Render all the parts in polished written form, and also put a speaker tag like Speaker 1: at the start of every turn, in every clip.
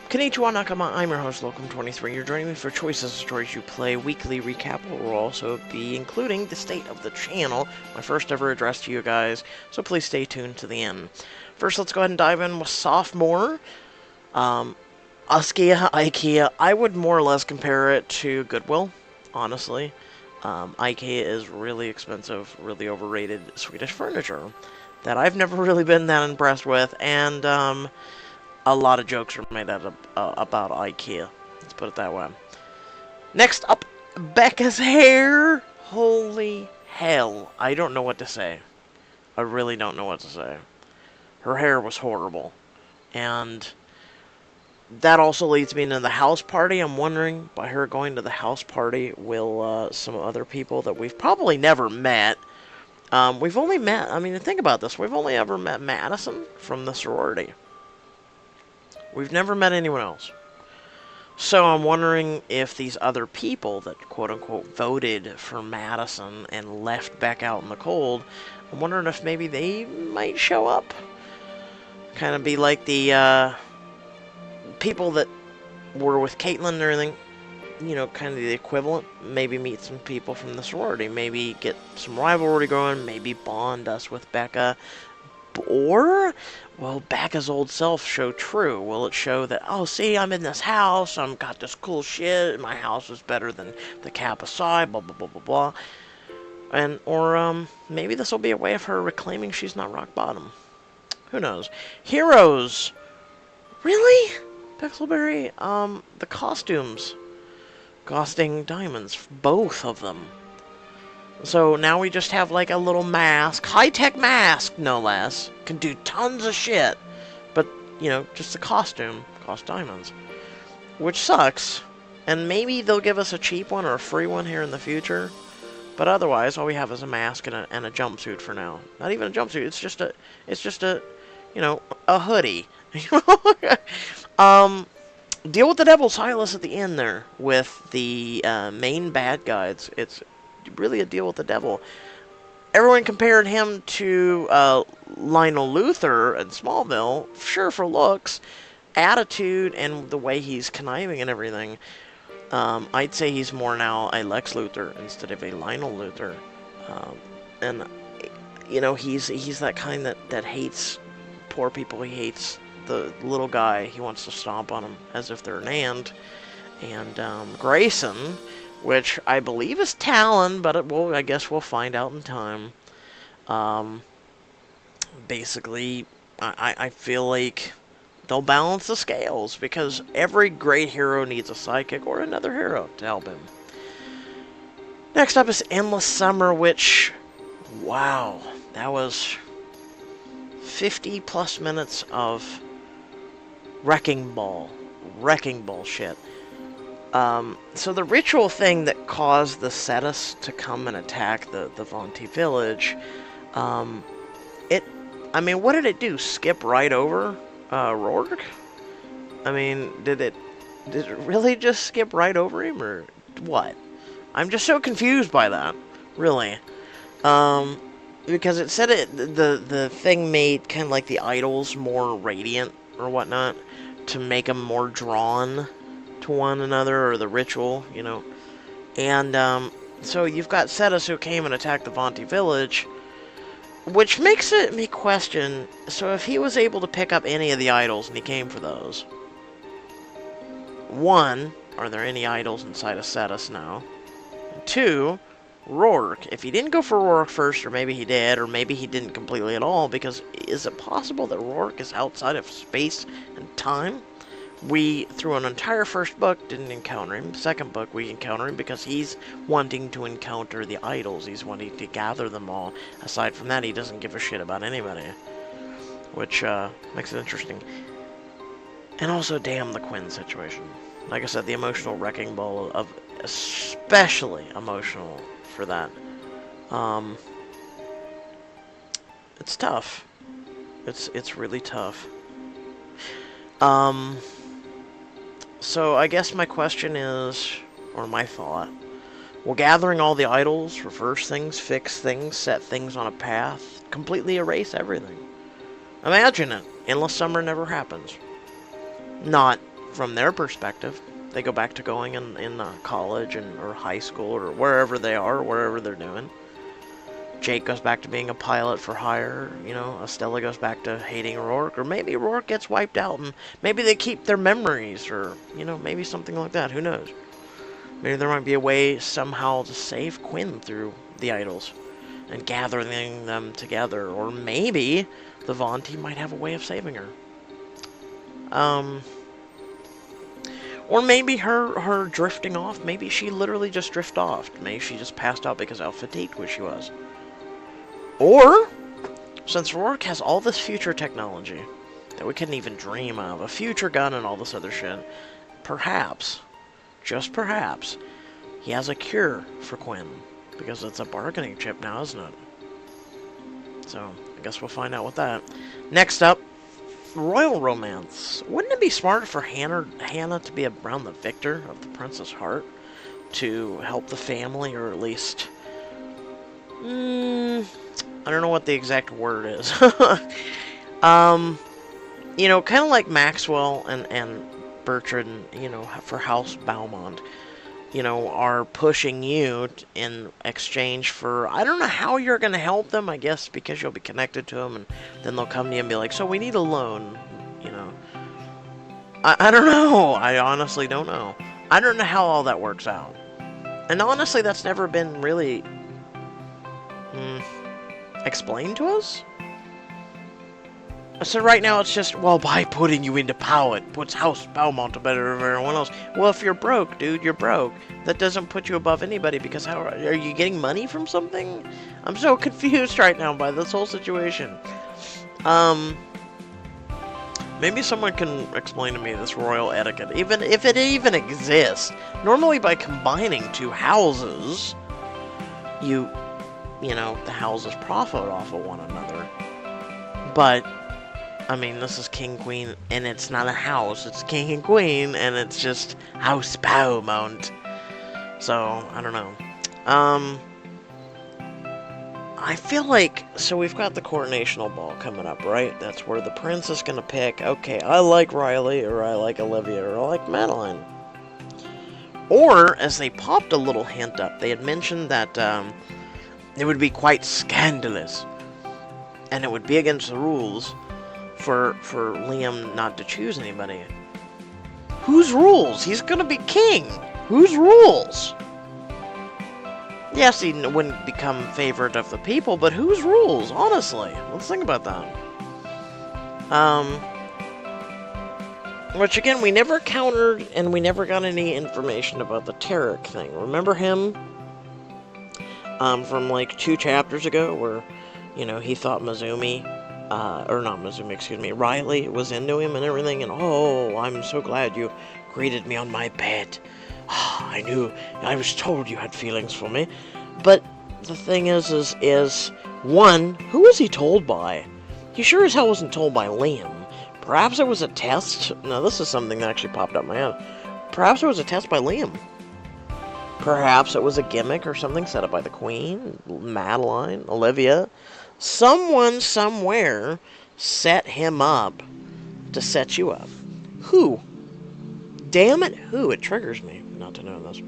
Speaker 1: Konnichiwa Nakama, I'm your host, Locum23. You're joining me for Choices of Stories You Play weekly recap. We'll also be including the state of the channel, my first ever address to you guys, so please stay tuned to the end. First, let's go ahead and dive in with Sophomore. Askia, IKEA, I would more or less compare it to Goodwill, honestly. IKEA is really expensive, really overrated Swedish furniture that I've never really been that impressed with, and a lot of jokes are made about IKEA. Let's put it that way. Next up, Becca's hair. Holy hell. I don't know what to say. I really don't know what to say. Her hair was horrible. And that also leads me into the house party. I'm wondering, by her going to the house party, will some other people that we've probably never met. We've only met, I mean, think about this. We've only ever met Madison from the sorority. We've never met anyone else. So I'm wondering if these other people that quote-unquote voted for Madison and left back out in the cold, I'm wondering if maybe they might show up. Kind of be like the people that were with Caitlyn and everything. You know, kind of the equivalent. Maybe meet some people from the sorority. Maybe get some rivalry going. Maybe bond us with Becca. Or will Becca's old self show true? Will it show that, oh, see, I'm in this house, I've got this cool shit, my house is better than the Kappa Psi, blah, blah, blah, blah, blah. And, or, maybe this will be a way of her reclaiming she's not rock bottom. Who knows? Heroes! Really? Pixelberry? The costumes. Costing diamonds. Both of them. So now we just have like a little mask, high-tech mask, no less. Can do tons of shit. But, you know, just the costume costs diamonds. Which sucks. And maybe they'll give us a cheap one or a free one here in the future. But otherwise, all we have is a mask and a jumpsuit for now. Not even a jumpsuit, it's just a, you know, a hoodie. Deal with the devil Silas at the end there with the main bad guys. It's really a deal with the devil. Everyone compared him to Lionel Luthor in Smallville, sure, for looks, attitude, and the way he's conniving and everything. I'd say he's more now a Lex Luthor instead of a Lionel Luthor. And, you know, he's that kind that hates poor people. He hates the little guy. He wants to stomp on them as if they're an ant. And Grayson, which I believe is Talon, but I guess we'll find out in time. Basically, I feel like they'll balance the scales, because every great hero needs a sidekick or another hero to help him. Next up is Endless Summer, which, wow, that was 50 plus minutes of wrecking ball shit. So the ritual thing that caused the Cetus to come and attack the Vonti village, I mean, what did it do? Skip right over Rourke? I mean, did it really just skip right over him, or what? I'm just so confused by that, really. Because it said the thing made kind of like the idols more radiant or whatnot to make them more drawn to one another, or the ritual, you know. And so you've got Cetus who came and attacked the Vonti village, which makes me question, so if he was able to pick up any of the idols and he came for those, one, are there any idols inside of Cetus now? And two, Rourke. If he didn't go for Rourke first, or maybe he did, or maybe he didn't completely at all, because is it possible that Rourke is outside of space and time? We, through an entire first book, didn't encounter him. Second book, we encounter him because he's wanting to encounter the idols. He's wanting to gather them all. Aside from that, he doesn't give a shit about anybody. Which, makes it interesting. And also, damn the Quinn situation. Like I said, the emotional wrecking ball of especially emotional for that. It's tough. It's really tough. So I guess my question is, or my thought, will gathering all the idols reverse things, fix things, set things on a path, completely erase everything? Imagine it. Endless Summer never happens. Not from their perspective. They go back to going in college or high school or wherever they are, wherever they're doing. Jake goes back to being a pilot for hire. Estella goes back to hating Rourke. Or maybe Rourke gets wiped out and maybe they keep their memories. Or, maybe something like that. Who knows? Maybe there might be a way somehow to save Quinn through the idols and gathering them together. Or maybe the Vaughn team might have a way of saving her. Or maybe her drifting off, maybe she literally just drifted off. Maybe she just passed out because how fatigued she was. Or, since Rourke has all this future technology that we couldn't even dream of, a future gun and all this other shit, perhaps, just perhaps, he has a cure for Quinn. Because it's a bargaining chip now, isn't it? So, I guess we'll find out with that. Next up, royal romance. Wouldn't it be smarter for Hannah to be around the victor of the Prince's Heart to help the family, or at least, I don't know what the exact word is. Kind of like Maxwell and Bertrand, for House Beaumont, are pushing you in exchange for, I don't know how you're going to help them, I guess because you'll be connected to them, and then they'll come to you and be like, so we need a loan, I don't know. I honestly don't know. I don't know how all that works out. And honestly, that's never been really explained to us. So right now it's just, well, by putting you into power, it puts House Beaumont better than everyone else. Well, if you're broke, dude, you're broke. That doesn't put you above anybody, because how are you getting money from something? I'm so confused right now by this whole situation. Maybe someone can explain to me this royal etiquette, even if it even exists. Normally by combining two houses, the houses profit off of one another. But I mean, this is King, Queen, and it's not a house. It's King and Queen, and it's just House Beaumont. So, I don't know. I feel like, so we've got the coronational ball coming up, right? That's where the prince is going to pick, okay, I like Riley, or I like Olivia, or I like Madeline. Or, as they popped a little hint up, they had mentioned that it would be quite scandalous, and it would be against the rules for Liam not to choose anybody. Whose rules? He's gonna be king. Whose rules? Yes, he wouldn't become favorite of the people, but whose rules? Honestly, let's think about that. Which again, we never countered, and we never got any information about the Tarek thing. Remember him? From like 2 chapters ago, where, he thought Riley was into him and everything, and oh, I'm so glad you greeted me on my bed. I was told you had feelings for me. But the thing is, one, who was he told by? He sure as hell wasn't told by Liam. Perhaps it was a test. Now, this is something that actually popped up in my head. Perhaps it was a test by Liam. Perhaps it was a gimmick or something set up by the Queen, Madeline, Olivia. Someone somewhere set him up to set you up. Who? Damn it, who? It triggers me not to know this.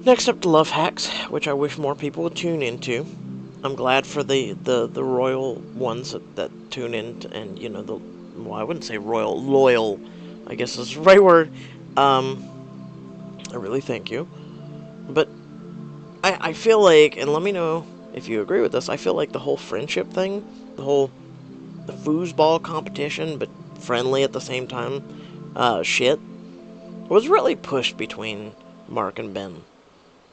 Speaker 1: Next up, the love hacks, which I wish more people would tune into. I'm glad for the royal ones that tune in, and, I wouldn't say royal, loyal, I guess is the right word. I really thank you. But I feel like, and let me know if you agree with this, I feel like the whole friendship thing, the foosball competition, but friendly at the same time, shit, was really pushed between Mark and Ben.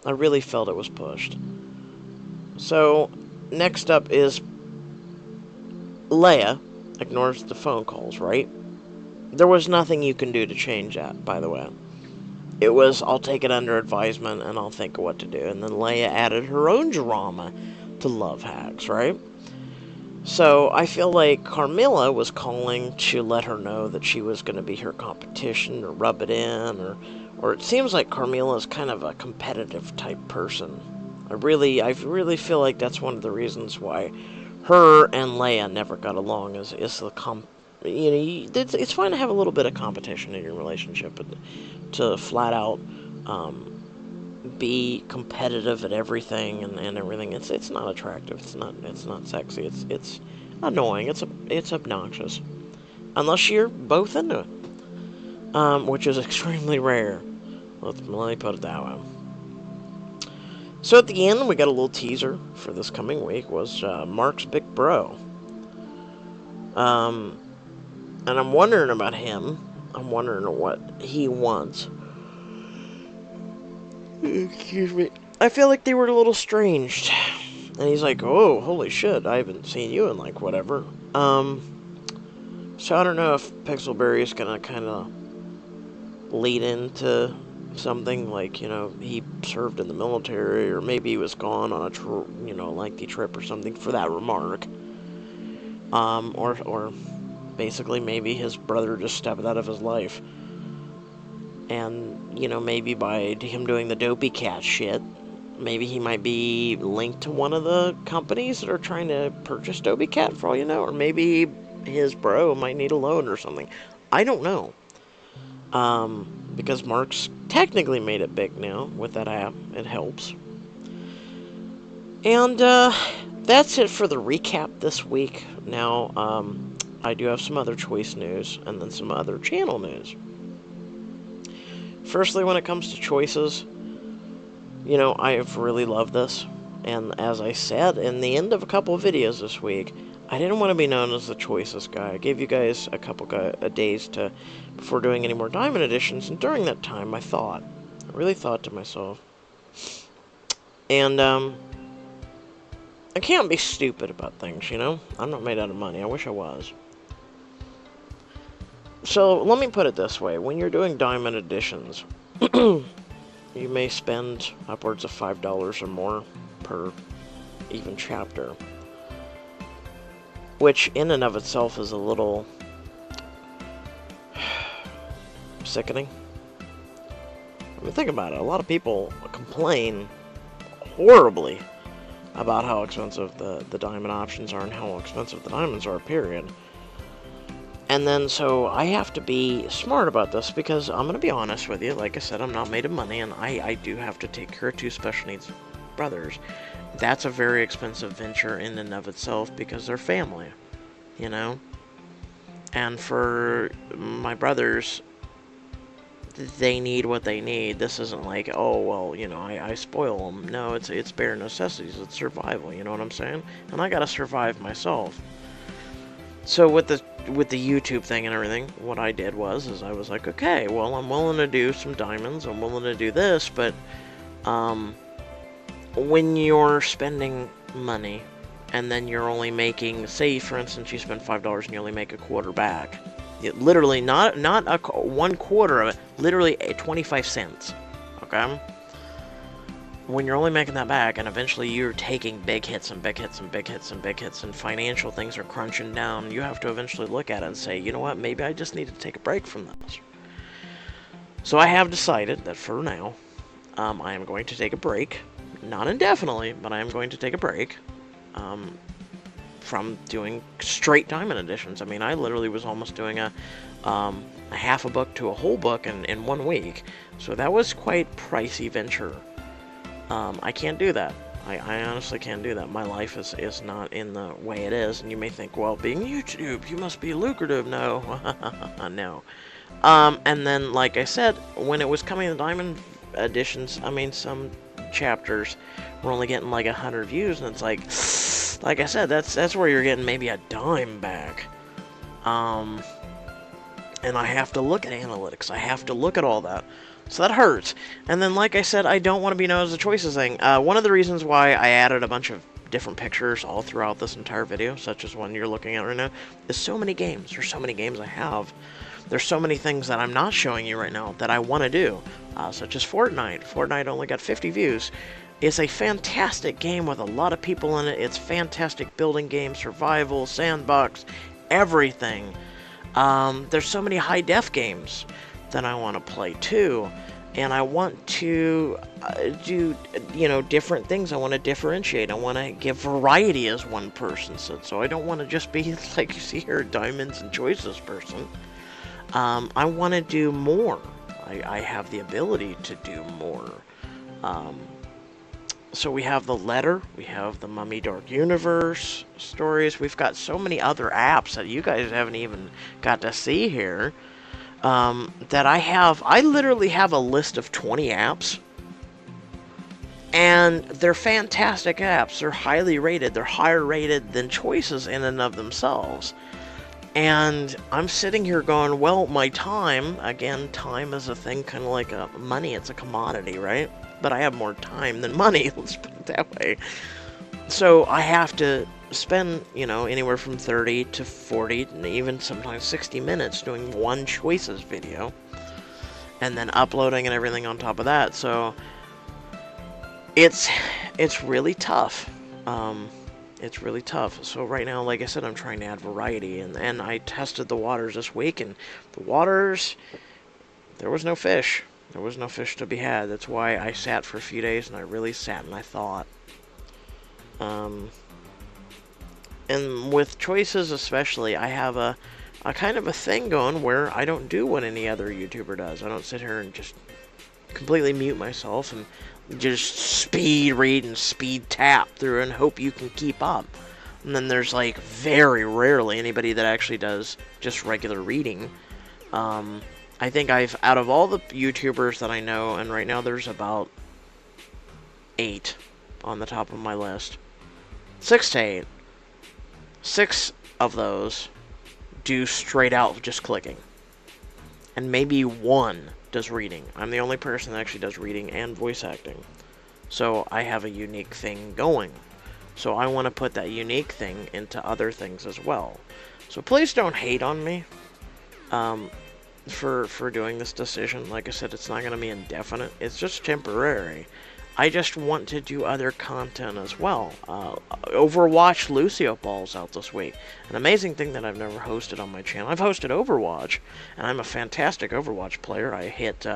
Speaker 1: I really felt it was pushed. So, next up is Leia ignores the phone calls, right? There was nothing you can do to change that, by the way. It was, I'll take it under advisement and I'll think of what to do. And then Leia added her own drama to love hacks, right? So I feel like Carmilla was calling to let her know that she was going to be her competition, or rub it in, or it seems like Carmilla is kind of a competitive type person. I really feel like that's one of the reasons why her and Leia never got along, is the it's fine to have a little bit of competition in your relationship, but to flat out be competitive at everything and everything, it's not attractive. It's not sexy. It's annoying. It's obnoxious. Unless you're both into it, which is extremely rare. Let me put it that way. So at the end, we got a little teaser for this coming week. Was Mark's big bro. And I'm wondering about him. I'm wondering what he wants. Excuse me. I feel like they were a little estranged. And he's like, oh, holy shit, I haven't seen you in like whatever. So I don't know if Pixelberry is gonna kind of lead into something like, he served in the military, or maybe he was gone on a lengthy trip or something for that remark. Or basically maybe his brother just stepped out of his life. And, maybe by him doing the Dopey Cat shit, maybe he might be linked to one of the companies that are trying to purchase Dopey Cat, for all you know. Or maybe his bro might need a loan or something. I don't know. Because Mark's technically made it big now with that app. It helps. And, that's it for the recap this week. Now, I do have some other choice news and then some other channel news. Firstly, when it comes to choices, I have really loved this. And as I said in the end of a couple of videos this week, I didn't want to be known as the choices guy. I gave you guys a couple of days before doing any more Diamond Editions, and during that time, I really thought to myself, and, I can't be stupid about things, I'm not made out of money. I wish I was. So, let me put it this way. When you're doing Diamond Editions, you may spend upwards of $5 or more per even chapter. Which, in and of itself, is a little sickening. I mean, think about it. A lot of people complain horribly about how expensive the diamond options are and how expensive the diamonds are, period. And then, so, I have to be smart about this because I'm going to be honest with you. Like I said, I'm not made of money, and I do have to take care of two special needs brothers. That's a very expensive venture in and of itself because they're family, And for my brothers, they need what they need. This isn't like, oh, well, I spoil them. No, it's bare necessities. It's survival, you know what I'm saying? And I gotta survive myself. So with the YouTube thing and everything, what I did was I was like, okay, well, I'm willing to do some diamonds. I'm willing to do this, but when you're spending money and then you're only making, say, for instance, you spend $5 and you only make a quarter back. Literally, not a 1/4 of it, literally 25 cents, okay? When you're only making that back, and eventually you're taking big hits and big hits and big hits and big hits, and financial things are crunching down, you have to eventually look at it and say, you know what, maybe I just need to take a break from this. So I have decided that for now, I am going to take a break. Not indefinitely, but I am going to take a break from doing straight Diamond Editions. I mean, I literally was almost doing a half a book to a whole book in 1 week. So that was quite pricey venture. I can't do that. I honestly can't do that. My life is not in the way it is. And you may think, well, being YouTube, you must be lucrative. No. No. And then, like I said, when it was coming to Diamond Editions, I mean, some chapters were only getting like 100 views, and it's like I said, that's where you're getting maybe a dime back. And I have to look at analytics. I have to look at all that. So that hurts. And then, like I said, I don't want to be known as a choices thing. One of the reasons why I added a bunch of different pictures all throughout this entire video, such as one you're looking at right now, is so many games. There's so many games I have. There's so many things that I'm not showing you right now that I want to do, such as Fortnite. Fortnite only got 50 views. It's a fantastic game with a lot of people in it. It's fantastic building game, survival, sandbox, everything. There's so many high-def games that I want to play too. and I want to do, different things. I want to differentiate. I want to give variety, as one person said. So I don't want to just be, like you see here, diamonds and choices person. I want to do more. I have the ability to do more. So we have the letter, we have the Mummy Dark Universe stories. We've got so many other apps that you guys haven't even got to see here. That I literally have a list of 20 apps. And they're fantastic apps. They're highly rated. They're higher rated than choices in and of themselves. And I'm sitting here going, well, my time, again, time is a thing kind of like money. It's a commodity, right? But I have more time than money, let's put it that way. So I have to spend, anywhere from 30 to 40, and even sometimes 60 minutes doing one choices video. And then uploading and everything on top of that. So it's really tough. It's really tough. So right now, like I said, I'm trying to add variety. And I tested the waters this week, and the waters, there was no fish. There was no fish to be had. That's why I sat for a few days, and I really sat and I thought. And with choices especially, I have a kind of a thing going where I don't do what any other YouTuber does. I don't sit here and just completely mute myself and just speed read and speed tap through and hope you can keep up. And then there's like very rarely anybody that actually does just regular reading. I think out of all the YouTubers that I know, and right now there's about 8 on the top of my list. 6 to 8. 6 of those do straight out just clicking. And maybe 1 does reading. I'm the only person that actually does reading and voice acting. So I have a unique thing going. So I want to put that unique thing into other things as well. So please don't hate on me. For doing this decision. Like I said, it's not going to be indefinite. It's just temporary. I just want to do other content as well. Overwatch Lucio Ball's out this week. An amazing thing that I've never hosted on my channel. I've hosted Overwatch, and I'm a fantastic Overwatch player. I hit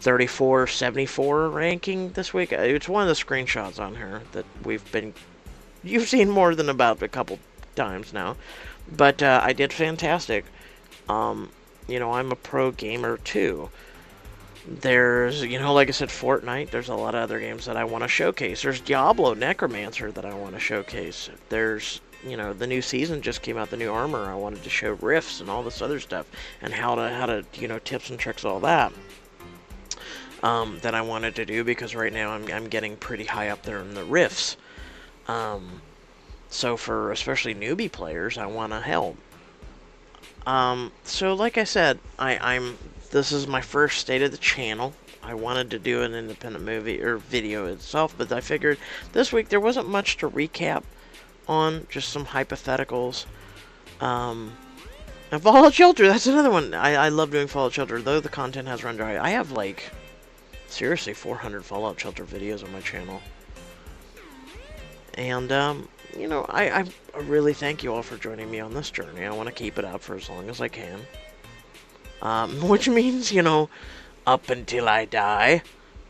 Speaker 1: 34-74 ranking this week. It's one of the screenshots on here that you've seen more than about a couple times now. But I did fantastic. I'm a pro gamer too. There's, like I said, Fortnite. There's a lot of other games that I want to showcase. There's Diablo Necromancer that I want to showcase. There's, the new season just came out, the new armor. I wanted to show rifts and all this other stuff, and how to tips and tricks, all that. That I wanted to do, because right now I'm getting pretty high up there in the rifts. So for especially newbie players, I want to help. So like I said, this is my first state of the channel. I wanted to do an independent movie or video itself, but I figured this week there wasn't much to recap on, just some hypotheticals. And Fallout Shelter, that's another one. I love doing Fallout Shelter, though the content has run dry. I have like, seriously, 400 Fallout Shelter videos on my channel. And, I really thank you all for joining me on this journey. I want to keep it up for as long as I can. Which means, up until I die,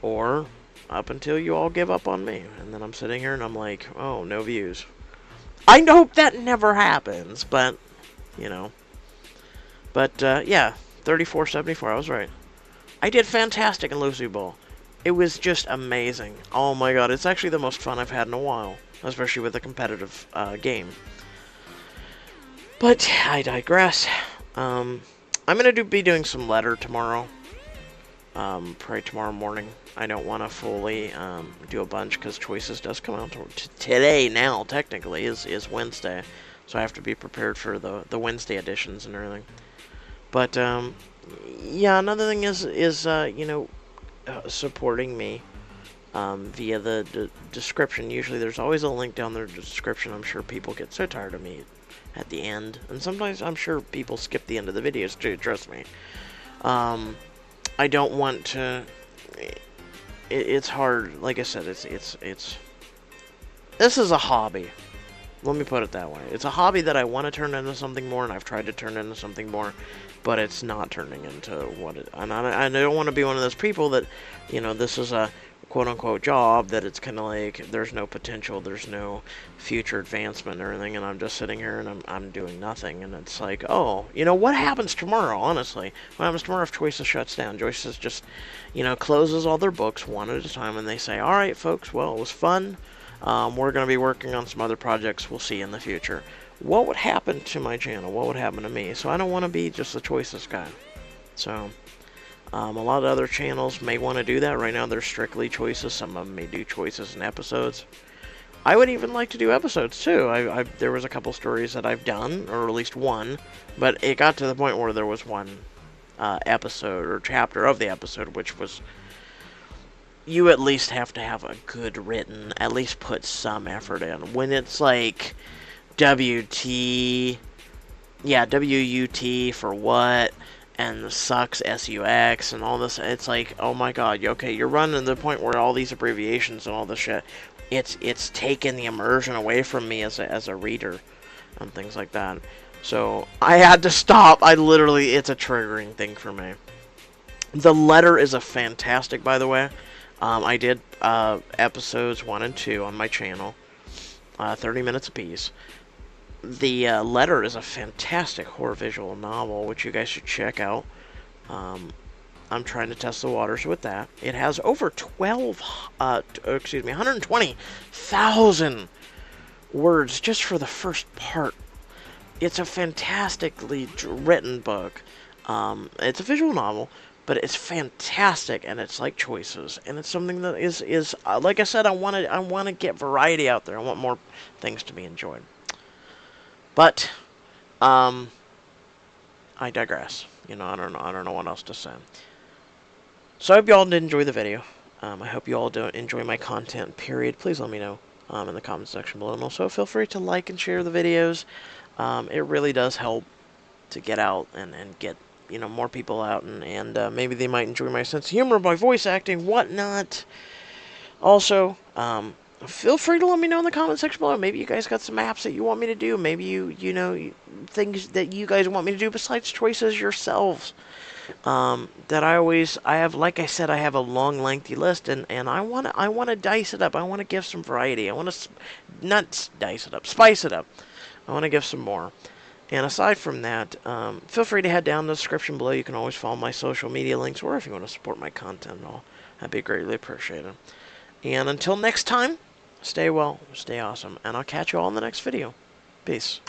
Speaker 1: or up until you all give up on me. And then I'm sitting here and I'm like, oh, no views. I hope that never happens, but, But, yeah, 34-74, I was right. I did fantastic in Lucy Ball. It was just amazing. Oh my god, it's actually the most fun I've had in a while. Especially with a competitive game. But I digress. I'm going to be doing some letter tomorrow. Probably tomorrow morning. I don't want to fully do a bunch, because Choices does come out today now, technically, is Wednesday. So I have to be prepared for the Wednesday editions and everything. But, yeah, another thing is supporting me. Via the description. Usually there's always a link down there in the description. I'm sure people get so tired of me at the end. And sometimes I'm sure people skip the end of the videos too, trust me. I don't want to... It's hard. Like I said, this is a hobby. Let me put it that way. It's a hobby that I want to turn into something more, and I've tried to turn into something more. but it's not turning into what it. And I don't want to be one of those people that, this is a quote unquote job that it's kind of like there's no potential, there's no future advancement or anything, and I'm just sitting here and I'm doing nothing. And it's like, oh, what happens tomorrow? Honestly, what happens tomorrow if Choices shuts down? Choices just, closes all their books one at a time, and they say, all right, folks, well, it was fun. We're going to be working on some other projects. We'll see you in the future. What would happen to my channel? What would happen to me? So I don't want to be just the Choices guy. So a lot of other channels may want to do that. Right now they're strictly Choices. Some of them may do Choices and episodes. I would even like to do episodes too. There was a couple stories that I've done, or at least one, but it got to the point where there was one episode or chapter of the episode, which was, you at least have to have a good written, at least put some effort in. When it's like WT, WUT for what, and sucks SUX and all this, it's like, oh my god, okay, you're running to the point where all these abbreviations and all this shit, it's taken the immersion away from me as a reader and things like that. So I had to stop. It's a triggering thing for me. The Letter is a fantastic, by the way. I did episodes 1 and 2 on my channel, 30 minutes apiece. The Letter is a fantastic horror visual novel, which you guys should check out. I'm trying to test the waters with that. It has over 120,000 words just for the first part. It's a fantastically written book. It's a visual novel, but it's fantastic, and it's like Choices, and it's something that is like I said, I want to get variety out there. I want more things to be enjoyed. But I digress. I don't know what else to say. So I hope you all did enjoy the video. I hope you all do enjoy my content, period. Please let me know in the comment section below. And also feel free to like and share the videos. It really does help to get out and get, more people out. And maybe they might enjoy my sense of humor, my voice acting, whatnot. Also, feel free to let me know in the comment section below. Maybe you guys got some apps that you want me to do. Maybe things that you guys want me to do besides Choices yourselves. That I have, like I said, I have a long, lengthy list, and I want to dice it up. I want to give some variety. I want to, not dice it up, spice it up. I want to give some more. And aside from that, feel free to head down in the description below. You can always follow my social media links, or if you want to support my content and all, that'd be greatly appreciated. And until next time, stay well, stay awesome, and I'll catch you all in the next video. Peace.